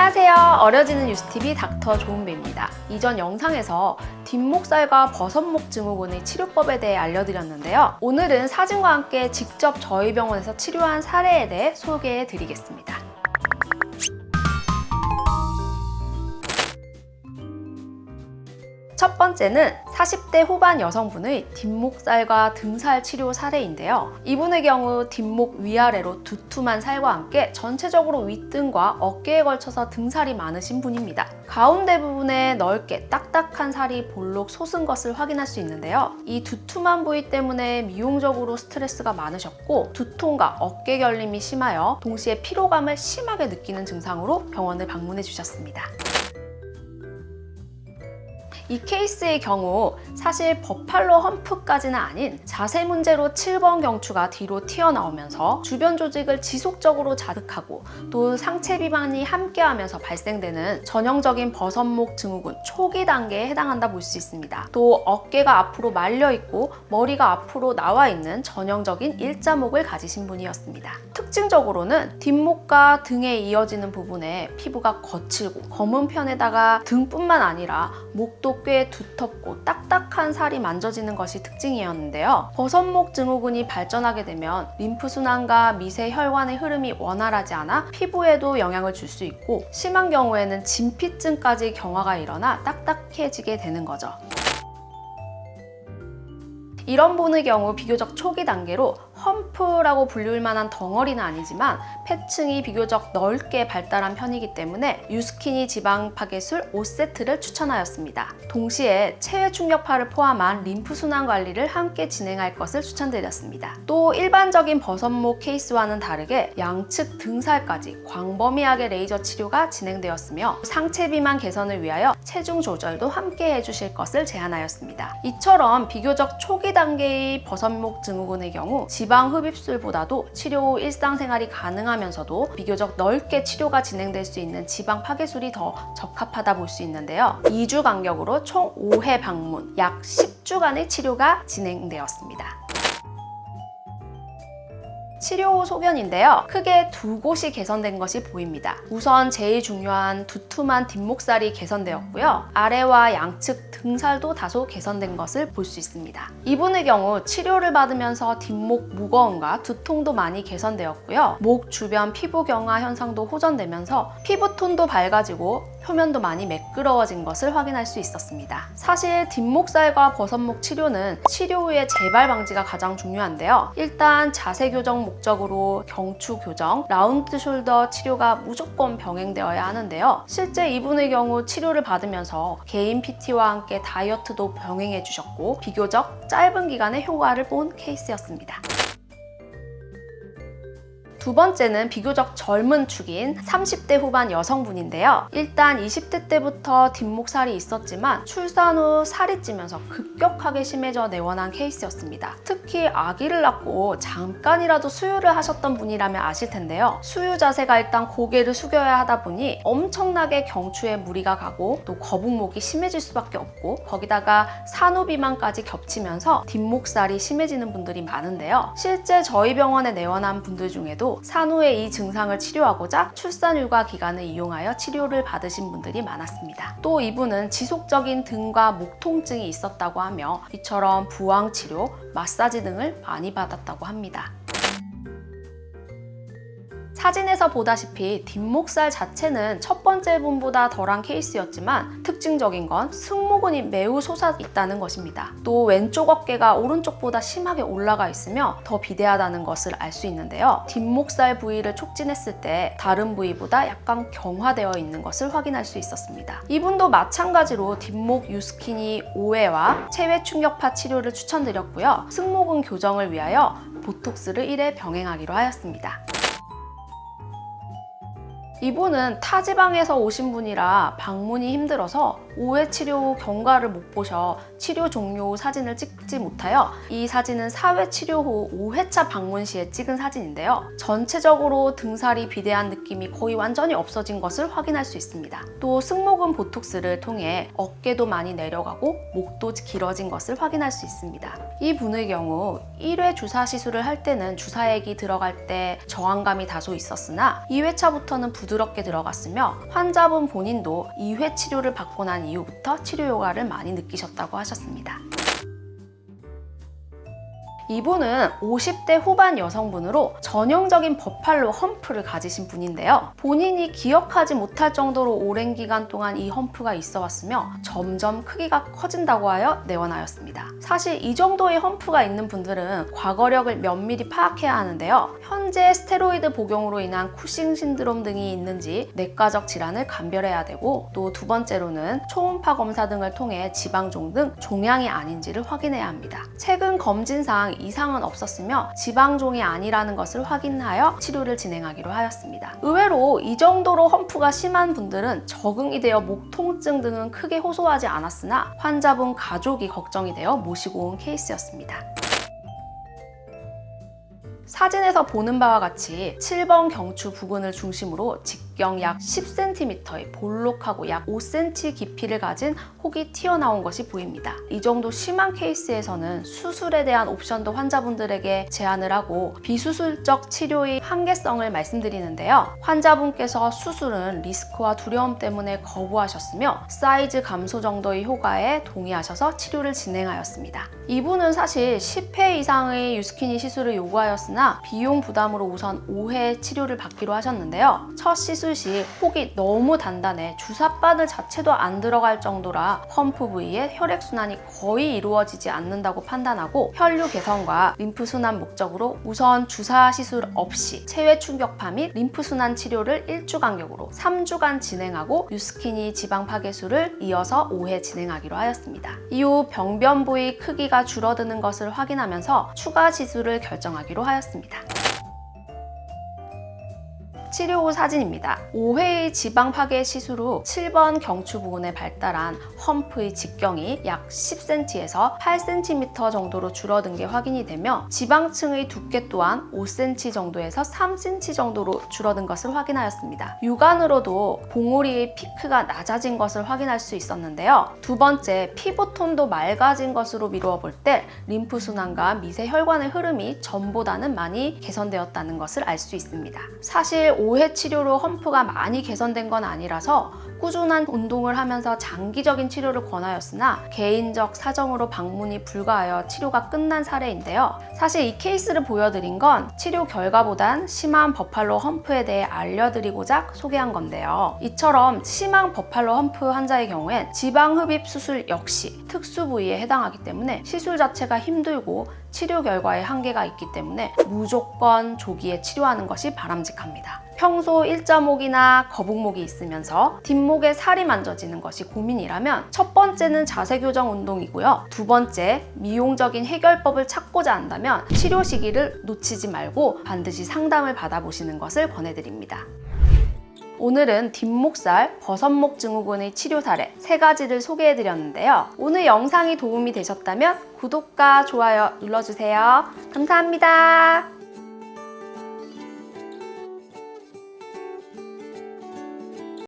안녕하세요. 어려지는 뉴스TV 닥터 조은배입니다. 이전 영상에서 뒷목살과 버섯목 증후군의 치료법에 대해 알려드렸는데요. 오늘은 사진과 함께 직접 저희 병원에서 치료한 사례에 대해 소개해 드리겠습니다. 첫 번째는 40대 후반 여성분의 뒷목살과 등살 치료 사례인데요. 이분의 경우 뒷목 위아래로 두툼한 살과 함께 전체적으로 윗등과 어깨에 걸쳐서 등살이 많으신 분입니다. 가운데 부분에 넓게 딱딱한 살이 볼록 솟은 것을 확인할 수 있는데요. 이 두툼한 부위 때문에 미용적으로 스트레스가 많으셨고 두통과 어깨 결림이 심하여 동시에 피로감을 심하게 느끼는 증상으로 병원을 방문해 주셨습니다. 이 케이스의 경우 사실 버팔로 험프까지는 아닌 자세 문제로 7번 경추가 뒤로 튀어나오면서 주변 조직을 지속적으로 자극하고 또 상체 비만이 함께하면서 발생되는 전형적인 버섯목 증후군 초기 단계에 해당한다 볼 수 있습니다. 또 어깨가 앞으로 말려 있고 머리가 앞으로 나와 있는 전형적인 일자목을 가지신 분이었습니다. 특징적으로는 뒷목과 등에 이어지는 부분에 피부가 거칠고 검은 편에다가 등뿐만 아니라 목도 꽤 두텁고 딱딱한 살이 만져지는 것이 특징이었는데요. 버섯목 증후군이 발전하게 되면 림프순환과 미세 혈관의 흐름이 원활하지 않아 피부에도 영향을 줄 수 있고 심한 경우에는 진피증까지 경화가 일어나 딱딱해지게 되는 거죠. 이런 분의 경우 비교적 초기 단계로 험프라고 불릴 만한 덩어리는 아니지만 폐층이 비교적 넓게 발달한 편이기 때문에 유스키니 지방 파괴술 5세트를 추천하였습니다. 동시에 체외 충격파를 포함한 림프순환 관리를 함께 진행할 것을 추천드렸습니다. 또 일반적인 버섯목 케이스와는 다르게 양측 등살까지 광범위하게 레이저 치료가 진행되었으며 상체 비만 개선을 위하여 체중 조절도 함께 해주실 것을 제안하였습니다. 이처럼 비교적 초기 단계의 버섯목 증후군의 경우 지방 흡입술보다도 치료 후 일상생활이 가능하면서도 비교적 넓게 치료가 진행될 수 있는 지방 파괴술이 더 적합하다 볼 수 있는데요. 2주 간격으로 총 5회 방문, 약 10주간의 치료가 진행되었습니다. 치료 후 소견인데요. 크게 두 곳이 개선된 것이 보입니다. 우선 제일 중요한 두툼한 뒷목살이 개선되었고요. 아래와 양측 등살도 다소 개선된 것을 볼 수 있습니다. 이분의 경우 치료를 받으면서 뒷목 무거움과 두통도 많이 개선되었고요. 목 주변 피부 경화 현상도 호전되면서 피부톤도 밝아지고 표면도 많이 매끄러워진 것을 확인할 수 있었습니다. 사실 뒷목살과 버섯목 치료는 치료 후의 재발 방지가 가장 중요한데요. 일단 자세 교정 목적으로 경추 교정, 라운드 숄더 치료가 무조건 병행되어야 하는데요. 실제 이분의 경우 치료를 받으면서 개인 PT와 함께 다이어트도 병행해 주셨고 비교적 짧은 기간에 효과를 본 케이스였습니다. 두 번째는 비교적 젊은 축인 30대 후반 여성분인데요. 일단 20대 때부터 뒷목살이 있었지만 출산 후 살이 찌면서 급격하게 심해져 내원한 케이스였습니다. 특히 아기를 낳고 잠깐이라도 수유를 하셨던 분이라면 아실 텐데요. 수유 자세가 일단 고개를 숙여야 하다 보니 엄청나게 경추에 무리가 가고 또 거북목이 심해질 수밖에 없고 거기다가 산후비만까지 겹치면서 뒷목살이 심해지는 분들이 많은데요. 실제 저희 병원에 내원한 분들 중에도 산후에 이 증상을 치료하고자 출산휴가 기간을 이용하여 치료를 받으신 분들이 많았습니다. 또 이분은 지속적인 등과 목 통증이 있었다고 하며 이처럼 부항치료, 마사지 등을 많이 받았다고 합니다. 사진에서 보다시피 뒷목살 자체는 첫 번째 분보다 덜한 케이스였지만 특징적인 건 승모근이 매우 솟아 있다는 것입니다. 또 왼쪽 어깨가 오른쪽보다 심하게 올라가 있으며 더 비대하다는 것을 알 수 있는데요. 뒷목살 부위를 촉진했을 때 다른 부위보다 약간 경화되어 있는 것을 확인할 수 있었습니다. 이분도 마찬가지로 뒷목 유스키니 5회와 체외 충격파 치료를 추천드렸고요. 승모근 교정을 위하여 보톡스를 1회 병행하기로 하였습니다. 이분은 타지방에서 오신 분이라 방문이 힘들어서 5회 치료 후 경과를 못 보셔 치료 종료 후 사진을 찍지 못하여 이 사진은 4회 치료 후 5회차 방문 시에 찍은 사진인데요. 전체적으로 등살이 비대한 느낌이 거의 완전히 없어진 것을 확인할 수 있습니다. 또 승모근 보톡스를 통해 어깨도 많이 내려가고 목도 길어진 것을 확인할 수 있습니다. 이 분의 경우 1회 주사 시술을 할 때는 주사액이 들어갈 때 저항감이 다소 있었으나 2회차부터는 부드럽게 들어갔으며 환자분 본인도 2회 치료를 받고 난 이후부터 치료 효과를 많이 느끼셨다고 하셨습니다. 이분은 50대 후반 여성분으로 전형적인 버팔로 험프를 가지신 분인데요. 본인이 기억하지 못할 정도로 오랜 기간 동안 이 험프가 있어 왔으며 점점 크기가 커진다고 하여 내원하였습니다. 사실 이 정도의 험프가 있는 분들은 과거력을 면밀히 파악해야 하는데요. 현재 스테로이드 복용으로 인한 쿠싱 신드롬 등이 있는지 내과적 질환을 감별해야 되고, 또 두 번째로는 초음파 검사 등을 통해 지방종 등 종양이 아닌지를 확인해야 합니다. 최근 검진상 이상은 없었으며 지방종이 아니라는 것을 확인하여 치료를 진행하기로 하였습니다. 의외로 이 정도로 험프가 심한 분들은 적응이 되어 목 통증 등은 크게 호소하지 않았으나 환자분 가족이 걱정이 되어 모시고 온 케이스였습니다. 사진에서 보는 바와 같이 7번 경추 부근을 중심으로 직경 약 10cm의 볼록하고 약 5cm 깊이를 가진 혹이 튀어나온 것이 보입니다. 이 정도 심한 케이스에서는 수술에 대한 옵션도 환자분들에게 제안을 하고 비수술적 치료의 한계성을 말씀드리는데요. 환자분께서 수술은 리스크와 두려움 때문에 거부하셨으며 사이즈 감소 정도의 효과에 동의하셔서 치료를 진행하였습니다. 이분은 사실 10회 이상의 유스키니 시술을 요구하였으나 비용 부담으로 우선 5회 치료를 받기로 하셨는데요. 첫 시술 시 혹이 너무 단단해 주사바늘 자체도 안 들어갈 정도라 험프 부위에 혈액순환이 거의 이루어지지 않는다고 판단하고 혈류 개선과 림프순환 목적으로 우선 주사 시술 없이 체외 충격파 및 림프순환 치료를 1주 간격으로 3주간 진행하고 유스키니 지방 파괴술을 이어서 5회 진행하기로 하였습니다. 이후 병변 부위 크기가 줄어드는 것을 확인하면서 추가 시술을 결정하기로 하였습니다. 치료 후 사진입니다. 5회의 지방 파괴 시술 후 7번 경추 부근에 발달한 험프의 직경이 약 10cm에서 8cm 정도로 줄어든 게 확인이 되며 지방층의 두께 또한 5cm 정도에서 3cm 정도로 줄어든 것을 확인하였습니다. 육안으로도 봉우리의 피크가 낮아진 것을 확인할 수 있었는데요. 두 번째, 피부톤도 맑아진 것으로 미루어 볼 때 림프순환과 미세 혈관의 흐름이 전보다는 많이 개선되었다는 것을 알 수 있습니다. 사실 5회 치료로 험프가 많이 개선된 건 아니라서 꾸준한 운동을 하면서 장기적인 치료를 권하였으나 개인적 사정으로 방문이 불가하여 치료가 끝난 사례인데요. 사실 이 케이스를 보여드린 건 치료 결과보단 심한 버팔로 험프에 대해 알려드리고자 소개한 건데요. 이처럼 심한 버팔로 험프 환자의 경우엔 지방 흡입 수술 역시 특수 부위에 해당하기 때문에 시술 자체가 힘들고 치료 결과에 한계가 있기 때문에 무조건 조기에 치료하는 것이 바람직합니다. 평소 1.5기나 거북목이 있으면서 뒷목에 살이 만져지는 것이 고민이라면 첫 번째는 자세 교정 운동이고요. 두 번째, 미용적인 해결법을 찾고자 한다면 치료 시기를 놓치지 말고 반드시 상담을 받아보시는 것을 권해드립니다. 오늘은 뒷목살, 버섯목 증후군의 치료 사례 3가지를 소개해드렸는데요. 오늘 영상이 도움이 되셨다면 구독과 좋아요 눌러주세요. 감사합니다.